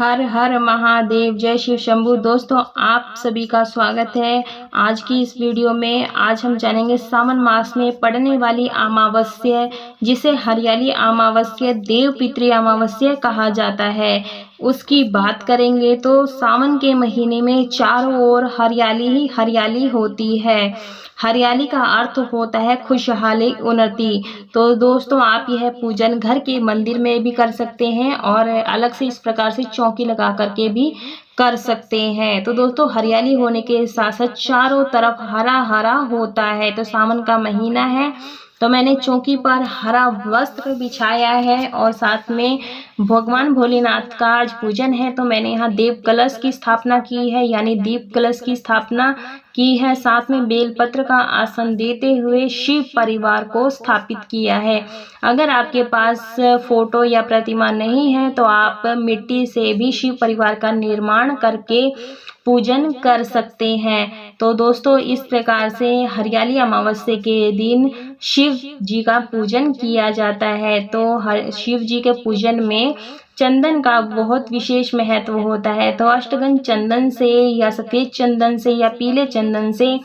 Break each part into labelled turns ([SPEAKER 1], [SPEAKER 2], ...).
[SPEAKER 1] हर हर महादेव, जय शिव शंभू। दोस्तों, आप सभी का स्वागत है आज की इस वीडियो में। आज हम जानेंगे सावन मास में पड़ने वाली अमावस्या, जिसे हरियाली अमावस्या, देव पितृ अमावस्या कहा जाता है, उसकी बात करेंगे। तो सावन के महीने में चारों ओर हरियाली ही हरियाली होती है। हरियाली का अर्थ होता है खुशहाली, उन्नति। तो दोस्तों, आप यह पूजन घर के मंदिर में भी कर सकते हैं और अलग से इस प्रकार से चौकी लगा करके भी कर सकते हैं। तो दोस्तों, हरियाली होने के साथ साथ चारों तरफ हरा हरा होता है। तो सावन का महीना है, तो मैंने चौकी पर हरा वस्त्र बिछाया है और साथ में भगवान भोलेनाथ का आज पूजन है, तो मैंने यहाँ देव कलश की स्थापना की है, यानी दीप कलश की स्थापना की है। साथ में बेलपत्र का आसन देते हुए शिव परिवार को स्थापित किया है। अगर आपके पास फोटो या प्रतिमा नहीं है तो आप मिट्टी से भी शिव परिवार का निर्माण करके पूजन कर सकते हैं। तो दोस्तों, इस प्रकार से हरियाली अमावस्या के दिन शिव जी का पूजन किया जाता है। तो शिव जी के पूजन में चंदन का बहुत विशेष महत्व होता है। तो अष्टगंध चंदन से या सफेद चंदन से या पीले चंदन से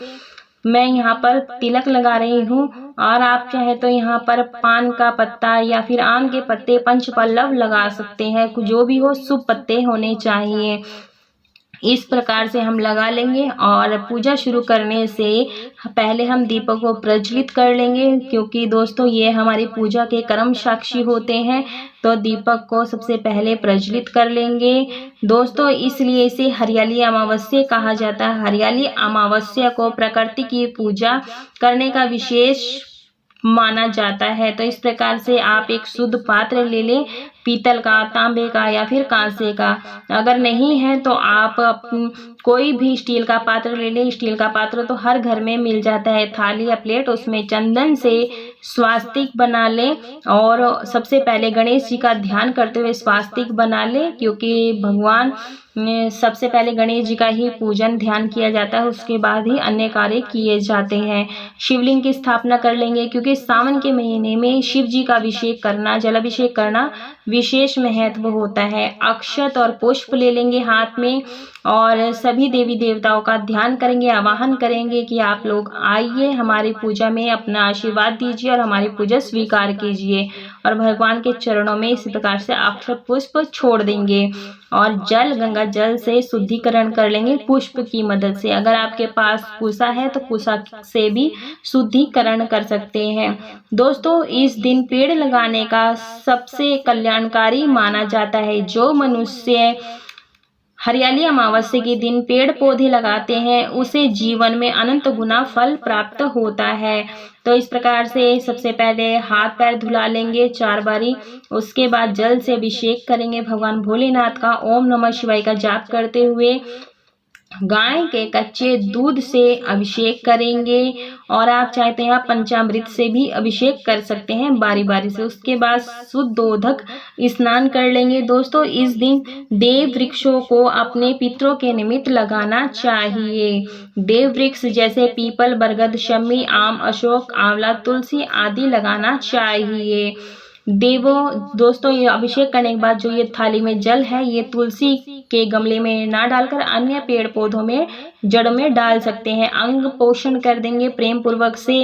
[SPEAKER 1] मैं यहाँ पर तिलक लगा रही हूँ, और आप चाहे तो यहाँ पर पान का पत्ता या फिर आम के पत्ते, पंचपल्लव लगा सकते हैं। जो भी हो, शुभ पत्ते होने चाहिए। इस प्रकार से हम लगा लेंगे और पूजा शुरू करने से पहले हम दीपक को प्रज्वलित कर लेंगे, क्योंकि दोस्तों ये हमारी पूजा के कर्म साक्षी होते हैं। तो दीपक को सबसे पहले प्रज्वलित कर लेंगे दोस्तों। इसलिए इसे हरियाली अमावस्या कहा जाता है। हरियाली अमावस्या को प्रकृति की पूजा करने का विशेष माना जाता है। तो इस प्रकार से आप एक शुद्ध पात्र ले लें, पीतल का, तांबे का या फिर कांसे का। अगर नहीं है तो आप कोई भी स्टील का पात्र ले लें। स्टील का पात्र तो हर घर में मिल जाता है, थाली या प्लेट। उसमें चंदन से स्वास्तिक बना लें और सबसे पहले गणेश जी का ध्यान करते हुए स्वास्तिक बना लें, क्योंकि भगवान सबसे पहले गणेश जी का ही पूजन ध्यान किया जाता है, उसके बाद ही अन्य कार्य किए जाते हैं। शिवलिंग की स्थापना कर लेंगे, क्योंकि सावन के महीने में शिव जी का अभिषेक करना, जलाभिषेक करना विशेष महत्व होता है। अक्षत और पुष्प ले लेंगे हाथ में और सभी देवी देवताओं का ध्यान करेंगे, आवाहन करेंगे कि आप लोग आइए हमारी पूजा में अपना आशीर्वाद दीजिए और हमारी पूजा स्वीकार कीजिए। और भगवान के चरणों में इसी प्रकार से अक्षत पुष्प छोड़ देंगे और जल, गंगा जल से शुद्धिकरण कर लेंगे पुष्प की मदद से। अगर आपके पास कुसा है तो कुसा से भी शुद्धिकरण कर सकते हैं। दोस्तों, इस दिन पेड़ लगाने का सबसे कल्याणकारी माना जाता है। जो मनुष्य हरियाली अमावस्या के दिन पेड़ पौधे लगाते हैं, उसे जीवन में अनंत गुना फल प्राप्त होता है। तो इस प्रकार से सबसे पहले हाथ पैर धुला लेंगे 4 बारी। उसके बाद जल से अभिषेक करेंगे भगवान भोलेनाथ का, ओम नमः शिवाय का जाप करते हुए। गाय के कच्चे दूध से अभिषेक करेंगे और आप चाहते हैं पंचामृत से भी अभिषेक कर सकते हैं बारी बारी से। उसके बाद शुद्धोदक स्नान कर लेंगे। दोस्तों, इस दिन देव वृक्षों को अपने पितरों के निमित्त लगाना चाहिए। देव वृक्ष जैसे पीपल, बरगद, शमी, आम, अशोक, आंवला, तुलसी आदि लगाना चाहिए। दोस्तों, ये अभिषेक करने के बाद जो ये थाली में जल है, ये तुलसी के गमले में ना डालकर अन्य पेड़ पौधों में, जड़ में डाल सकते हैं। अंग पोषण कर देंगे प्रेम पूर्वक से।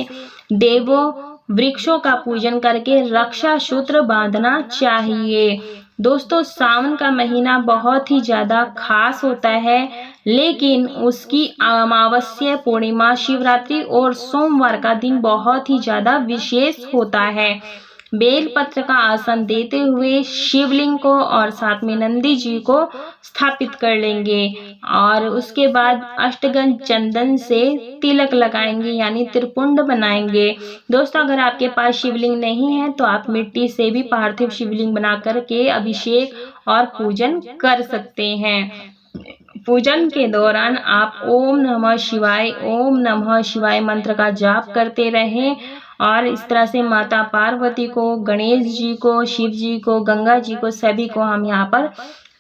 [SPEAKER 1] देवों वृक्षों का पूजन करके रक्षा सूत्र बांधना चाहिए। दोस्तों, सावन का महीना बहुत ही ज्यादा खास होता है, लेकिन उसकी अमावस्या, पूर्णिमा, शिवरात्रि और सोमवार का दिन बहुत ही ज्यादा विशेष होता है। बेलपत्र का आसन देते हुए शिवलिंग को और साथ में नंदी जी को स्थापित कर लेंगे और उसके बाद अष्टगंध चंदन से तिलक लगाएंगे, यानी त्रिपुंड बनाएंगे। दोस्तों, अगर आपके पास शिवलिंग नहीं है तो आप मिट्टी से भी पार्थिव शिवलिंग बना करके अभिषेक और पूजन कर सकते हैं। पूजन के दौरान आप ओम नमः शिवाय, ओम नमः शिवाय मंत्र का जाप करते रहें और इस तरह से माता पार्वती को, गणेश जी को, शिव जी को, गंगा जी को, सभी को हम यहाँ पर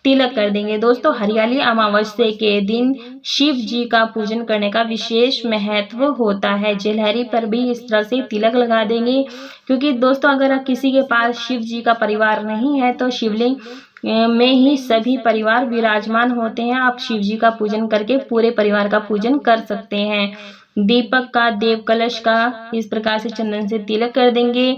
[SPEAKER 1] तिलक कर देंगे। दोस्तों, हरियाली अमावस्या के दिन शिव जी का पूजन करने का विशेष महत्व होता है। जलहरी पर भी इस तरह से तिलक लगा देंगे, क्योंकि दोस्तों अगर किसी के पास शिव जी का परिवार नहीं है तो शिवलिंग में ही सभी परिवार विराजमान होते हैं। आप शिव जी का पूजन करके पूरे परिवार का पूजन कर सकते हैं। दीपक का, देव कलश का इस प्रकार से चंदन से तिलक कर देंगे।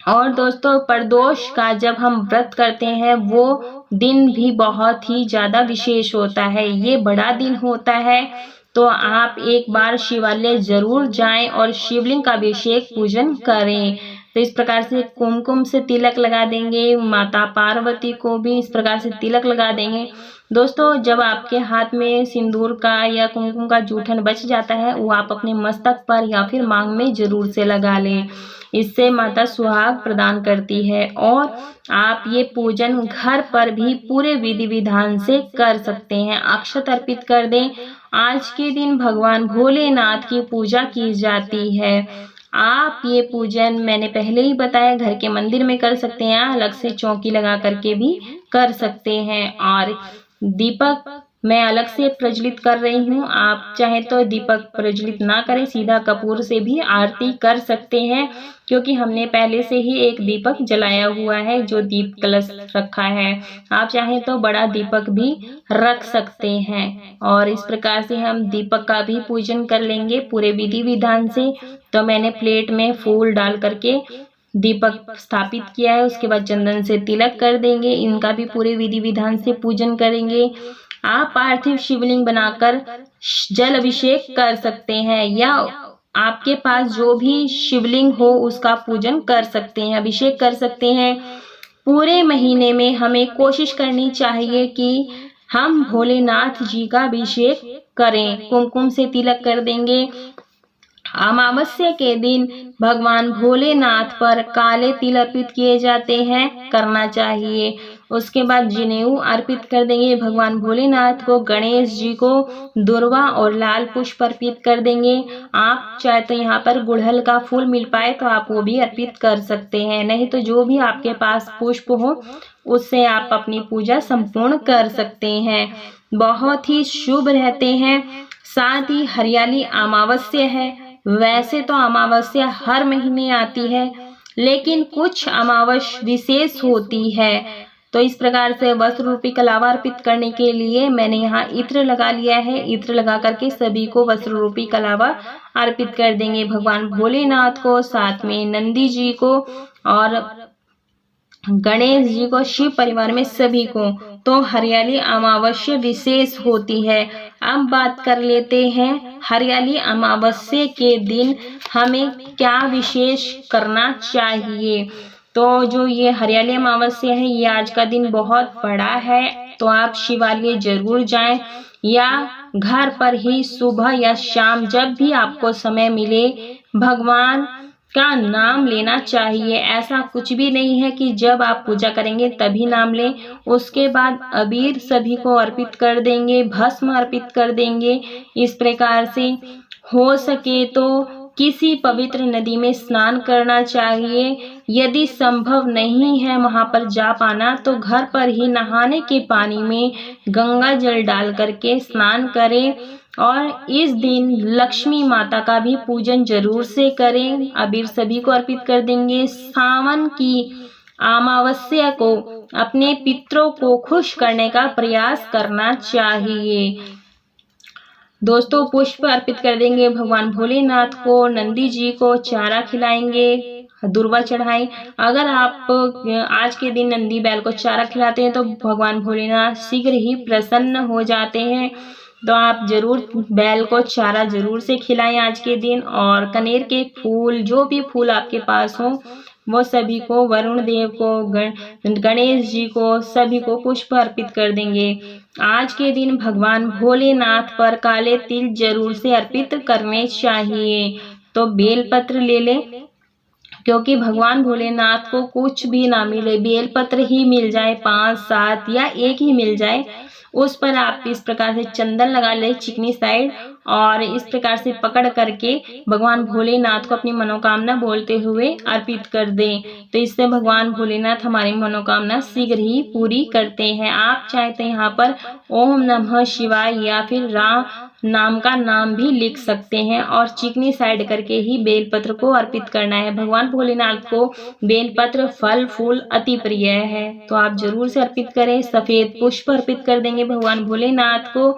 [SPEAKER 1] और दोस्तों, प्रदोष का जब हम व्रत करते हैं वो दिन भी बहुत ही ज़्यादा विशेष होता है। ये बड़ा दिन होता है, तो आप एक बार शिवालय जरूर जाएं और शिवलिंग का अभिषेक पूजन करें। तो इस प्रकार से कुमकुम से तिलक लगा देंगे। माता पार्वती को भी इस प्रकार से तिलक लगा देंगे। दोस्तों, जब आपके हाथ में सिंदूर का या कुमकुम का जूठन बच जाता है, वो आप अपने मस्तक पर या फिर मांग में जरूर से लगा लें। इससे माता सुहाग प्रदान करती है। और आप ये पूजन घर पर भी पूरे विधि विधान से कर सकते हैं। अक्षत अर्पित कर दें। आज के दिन भगवान भोलेनाथ की पूजा की जाती है। आप ये पूजन मैंने पहले ही बताया, घर के मंदिर में कर सकते हैं, अलग से चौकी लगा करके भी कर सकते हैं। और दीपक मैं अलग से प्रज्वलित कर रही हूँ। आप चाहे तो दीपक प्रज्वलित ना करें, सीधा कपूर से भी आरती कर सकते हैं, क्योंकि हमने पहले से ही एक दीपक जलाया हुआ है जो दीप कलश रखा है। आप चाहे तो बड़ा दीपक भी रख सकते हैं। और इस प्रकार से हम दीपक का भी पूजन कर लेंगे पूरे विधि विधान से। तो मैंने प्लेट में फूल डाल करके दीपक स्थापित किया है। उसके बाद चंदन से तिलक कर देंगे। इनका भी पूरे विधि विधान से पूजन करेंगे। आप पार्थिव शिवलिंग बनाकर जल अभिषेक कर सकते हैं, या आपके पास जो भी शिवलिंग हो उसका पूजन कर सकते हैं, अभिषेक कर सकते हैं। पूरे महीने में हमें कोशिश करनी चाहिए कि हम भोलेनाथ जी का अभिषेक करें। कुमकुम से तिलक कर देंगे। अमावस्या के दिन भगवान भोलेनाथ पर काले तिल अर्पित किए जाते हैं, करना चाहिए। उसके बाद जनेऊ अर्पित कर देंगे भगवान भोलेनाथ को। गणेश जी को दुर्वा और लाल पुष्प अर्पित कर देंगे। आप चाहे तो यहाँ पर गुड़हल का फूल मिल पाए तो आप वो भी अर्पित कर सकते हैं, नहीं तो जो भी आपके पास पुष्प हो उससे आप अपनी पूजा संपूर्ण कर सकते हैं। बहुत ही शुभ रहते हैं। साथ ही हरियाली अमावस्या है। वैसे तो अमावस्या हर महीने आती है, लेकिन कुछ अमावस्या विशेष होती है। तो इस प्रकार से वस्त्र रूपी कलावा अर्पित करने के लिए मैंने यहाँ इत्र लगा लिया है। इत्र लगा करके सभी को वस्त्र रूपी कलावा अर्पित कर देंगे। भगवान भोलेनाथ को, साथ में नंदी जी को और गणेश जी को, शिव परिवार में सभी को। तो हरियाली अमावस्या विशेष होती है। अब बात कर लेते हैं हरियाली अमावस्या के दिन हमें क्या विशेष करना चाहिए। तो जो ये हरियाली अमावस्या है, ये आज का दिन बहुत बड़ा है, तो आप शिवालय जरूर जाएं, या घर पर ही सुबह या शाम जब भी आपको समय मिले भगवान का नाम लेना चाहिए। ऐसा कुछ भी नहीं है कि जब आप पूजा करेंगे तभी नाम लें। उसके बाद अबीर सभी को अर्पित कर देंगे, भस्म अर्पित कर देंगे। इस प्रकार से हो सके तो किसी पवित्र नदी में स्नान करना चाहिए। यदि संभव नहीं है वहां पर जा पाना, तो घर पर ही नहाने के पानी में गंगा जल डाल करके स्नान करें। और इस दिन लक्ष्मी माता का भी पूजन जरूर से करें। अबीर सभी को अर्पित कर देंगे। सावन की अमावस्या को अपने पितरों को खुश करने का प्रयास करना चाहिए। दोस्तों, पुष्प अर्पित कर देंगे भगवान भोलेनाथ को। नंदी जी को चारा खिलाएंगे, दुर्वा चढ़ाएं। अगर आप आज के दिन नंदी बैल को चारा खिलाते हैं तो भगवान भोलेनाथ शीघ्र ही प्रसन्न हो जाते हैं। तो आप जरूर बैल को चारा जरूर से खिलाएं आज के दिन। और कनेर के फूल, जो भी फूल आपके पास हो वो सभी को, वरुण देव को, गणेश जी को, सभी को पुष्प अर्पित कर देंगे। आज के दिन भगवान भोलेनाथ पर काले तिल जरूर से अर्पित करने चाहिए। तो बेलपत्र ले लें, क्योंकि भगवान भोलेनाथ को कुछ भी ना मिले, बेलपत्र ही मिल जाए, 5, 7 या 1 ही मिल जाए, उस पर आप इस प्रकार से चंदन लगा ले चिकनी साइड, और इस प्रकार से पकड़ करके भगवान भोलेनाथ को अपनी मनोकामना बोलते हुए अर्पित कर दें। तो इससे भगवान भोलेनाथ हमारी मनोकामना शीघ्र ही पूरी करते हैं। आप चाहे तो यहाँ पर ओम नमः शिवाय या फिर नाम का नाम भी लिख सकते हैं और चिकनी साइड करके ही बेलपत्र को अर्पित करना है। भगवान भोलेनाथ को बेलपत्र फल फूल अति प्रिय है, तो आप जरूर से अर्पित करें। सफेद पुष्प अर्पित कर देंगे भगवान भोलेनाथ को।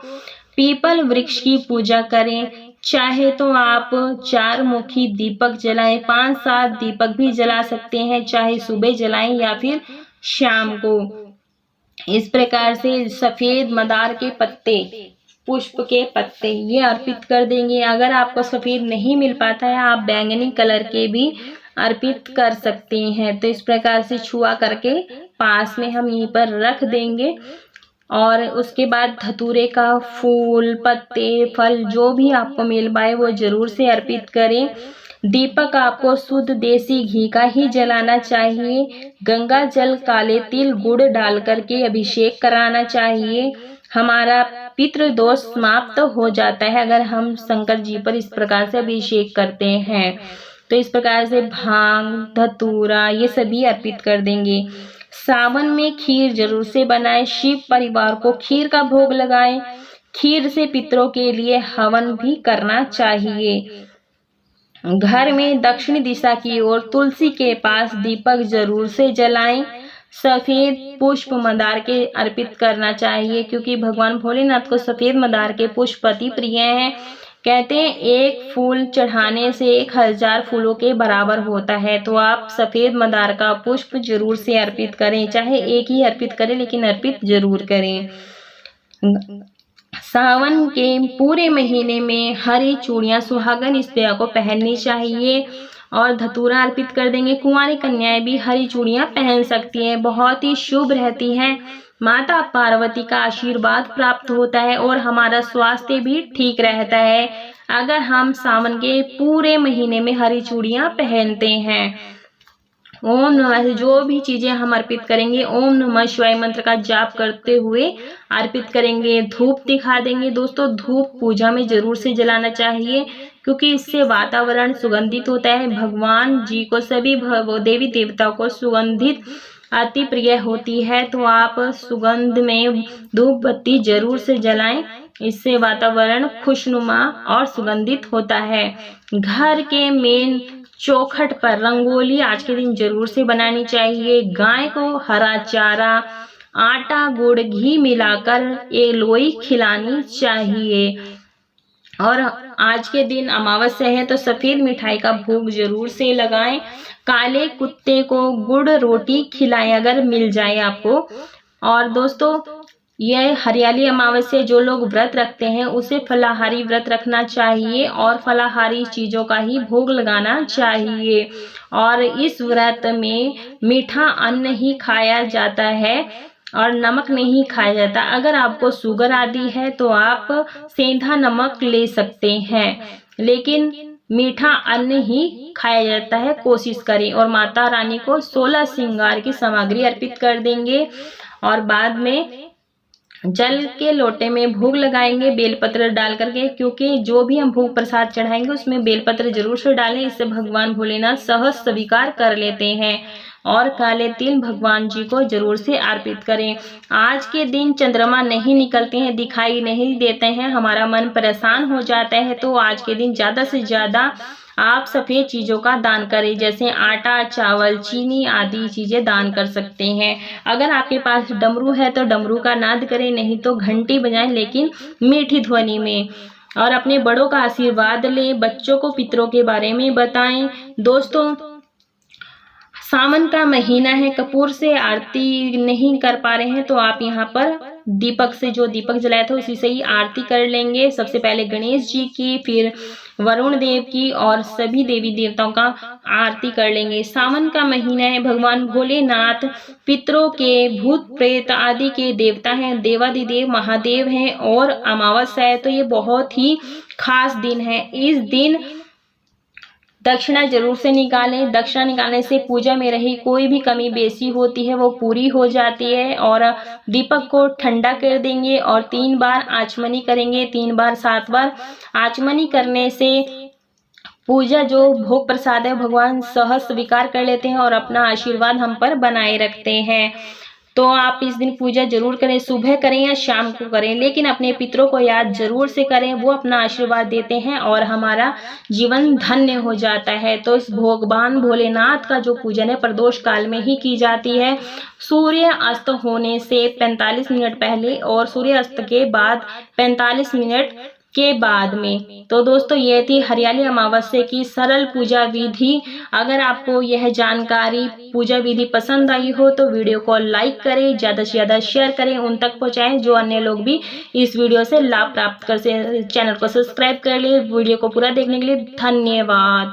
[SPEAKER 1] पीपल वृक्ष की पूजा करें, चाहे तो आप 4 मुखी दीपक जलाएं, 5-7 दीपक भी जला सकते हैं, चाहे सुबह जलाएं या फिर शाम को। इस प्रकार से सफेद मंदार के पत्ते, पुष्प के पत्ते ये अर्पित कर देंगे। अगर आपको सफेद नहीं मिल पाता है, आप बैंगनी कलर के भी अर्पित कर सकते हैं। तो इस प्रकार से छुआ करके पास में हम यहीं पर रख देंगे और उसके बाद धतूरे का फूल, पत्ते, फल जो भी आपको मिल पाए वो जरूर से अर्पित करें। दीपक आपको शुद्ध देसी घी का ही जलाना चाहिए। गंगा जल, काले तिल, गुड़ डाल करके अभिषेक कराना चाहिए। हमारा पितृ दोष समाप्त हो जाता है अगर हम शंकर जी पर इस प्रकार से अभिषेक करते हैं। तो इस प्रकार से भांग, धतूरा ये सभी अर्पित कर देंगे। सावन में खीर जरूर से बनाएं। शिव परिवार को खीर का भोग लगाएं। खीर से पितरों के लिए हवन भी करना चाहिए। घर में दक्षिण दिशा की ओर तुलसी के पास दीपक जरूर से जलाएं। सफेद पुष्प मंदार के अर्पित करना चाहिए, क्योंकि भगवान भोलेनाथ को सफेद मंदार के पुष्प अति प्रिय हैं। कहते हैं एक फूल चढ़ाने से 1000 फूलों के बराबर होता है। तो आप सफेद मंदार का पुष्प जरूर से अर्पित करें, चाहे एक ही अर्पित करें लेकिन अर्पित जरूर करें। सावन के पूरे महीने में हरी चूड़ियां सुहागन स्त्रियों को पहननी चाहिए और धतूरा अर्पित कर देंगे। कुंवारी कन्याएं भी हरी चूड़ियां पहन सकती हैं, बहुत ही शुभ रहती हैं। माता पार्वती का आशीर्वाद प्राप्त होता है और हमारा स्वास्थ्य भी ठीक रहता है अगर हम सावन के पूरे महीने में हरी चूड़ियां पहनते हैं। ओम नमः, जो भी चीजें हम अर्पित करेंगे ओम नमः शिवाय मंत्र का जाप करते हुए अर्पित करेंगे। धूप दिखा देंगे दोस्तों। धूप पूजा में जरूर से जलाना चाहिए, क्योंकि इससे वातावरण सुगंधित होता है। भगवान जी को, सभी देवी देवताओं को सुगंधित अति प्रिय होती है। तो आप सुगंध में धूप बत्ती जरूर से जलाएं, इससे वातावरण खुशनुमा और सुगंधित होता है। घर के मेन चौखट पर रंगोली आज के दिन जरूर से बनानी चाहिए। गाय को हरा चारा, आटा, गुड़, घी मिलाकर ये लोई खिलानी चाहिए। और आज के दिन अमावस्या है तो सफेद मिठाई का भोग जरूर से लगाएं। काले कुत्ते को गुड़ रोटी खिलाएं अगर मिल जाए आपको। और दोस्तों यह हरियाली अमावस्या जो लोग व्रत रखते हैं उसे फलाहारी व्रत रखना चाहिए और फलाहारी चीजों का ही भोग लगाना चाहिए। और इस व्रत में मीठा अन्न ही खाया जाता है और नमक नहीं खाया जाता। अगर आपको शुगर आदि है तो आप सेंधा नमक ले सकते हैं, लेकिन मीठा अन्न ही खाया जाता है, कोशिश करें। और माता रानी को 16 श्रृंगार की सामग्री अर्पित कर देंगे और बाद में जल के लोटे में भोग लगाएंगे बेलपत्र डाल करके, क्योंकि जो भी हम भोग प्रसाद चढ़ाएंगे उसमें बेलपत्र जरूर से डालें, इससे भगवान भोलेनाथ सहज स्वीकार कर लेते हैं। और काले तिल भगवान जी को जरूर से अर्पित करें। आज के दिन चंद्रमा नहीं निकलते हैं, दिखाई नहीं देते हैं, हमारा मन परेशान हो जाता है। तो आज के दिन ज्यादा से ज्यादा आप सफेद चीजों का दान करें, जैसे आटा, चावल, चीनी आदि चीजें दान कर सकते हैं। अगर आपके पास डमरू है तो डमरू का नाद करें, नहीं तो घंटी बजाएं, लेकिन मीठी ध्वनि में। और अपने बड़ों का आशीर्वाद लें, बच्चों को पितरों के बारे में बताएं। दोस्तों सावन का महीना है, कपूर से आरती नहीं कर पा रहे हैं तो आप यहाँ पर दीपक से, जो दीपक जलाया था उसी से ही आरती कर लेंगे। सबसे पहले गणेश जी की, फिर वरुण देव की और सभी देवी देवताओं का आरती कर लेंगे। सावन का महीना है, भगवान भोलेनाथ पितरों के, भूत प्रेत आदि के देवता हैं, देवादिदेव महादेव हैं और अमावस्या है, तो ये बहुत ही खास दिन है। इस दिन दक्षिणा जरूर से निकालें। दक्षिणा निकालने से पूजा में रही कोई भी कमी बेसी होती है वो पूरी हो जाती है। और दीपक को ठंडा कर देंगे और 3 बार आचमनी करेंगे, 3 बार 7 बार आचमनी करने से पूजा जो भोग प्रसाद है भगवान सहज स्वीकार कर लेते हैं और अपना आशीर्वाद हम पर बनाए रखते हैं। तो आप इस दिन पूजा जरूर करें, सुबह करें या शाम को करें, लेकिन अपने पितरों को याद जरूर से करें। वो अपना आशीर्वाद देते हैं और हमारा जीवन धन्य हो जाता है। तो इस भगवान भोलेनाथ का जो पूजन है प्रदोष काल में ही की जाती है, सूर्य अस्त होने से 45 मिनट पहले और सूर्य अस्त के बाद 45 मिनट के बाद में। तो दोस्तों ये थी हरियाली अमावस्या की सरल पूजा विधि। अगर आपको यह जानकारी पूजा विधि पसंद आई हो तो वीडियो को लाइक करें, ज़्यादा से ज़्यादा शेयर करें, उन तक पहुंचाएं जो अन्य लोग भी इस वीडियो से लाभ प्राप्त कर से। चैनल को सब्सक्राइब कर ले। वीडियो को पूरा देखने के लिए धन्यवाद।